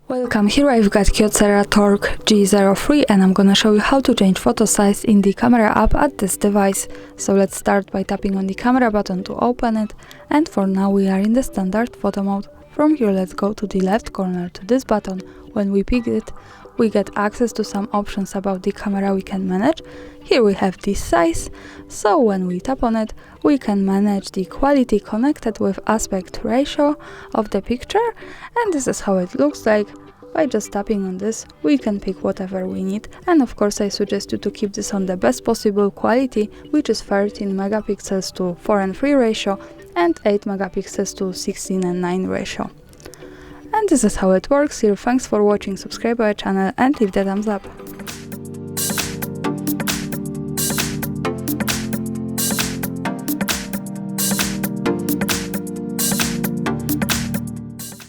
Welcome, here I've got KYOCERA Torque G03 and I'm gonna show you how to change photo size in the camera app at this device. So let's start by tapping on the camera button to open it, and for now we are in the standard photo mode. From here let's go to the left corner to this button. When we pick it, we get access to some options about the camera we can manage. Here we have the size, so when we tap on it, we can manage the quality connected with aspect ratio of the picture, and this is how it looks like. By just tapping on this, we can pick whatever we need, and of course I suggest you to keep this on the best possible quality, which is 13 megapixels to 4:3 ratio and 8 megapixels to 16:9 ratio. And this is how it works here. Thanks for watching, subscribe our channel and leave the thumbs up.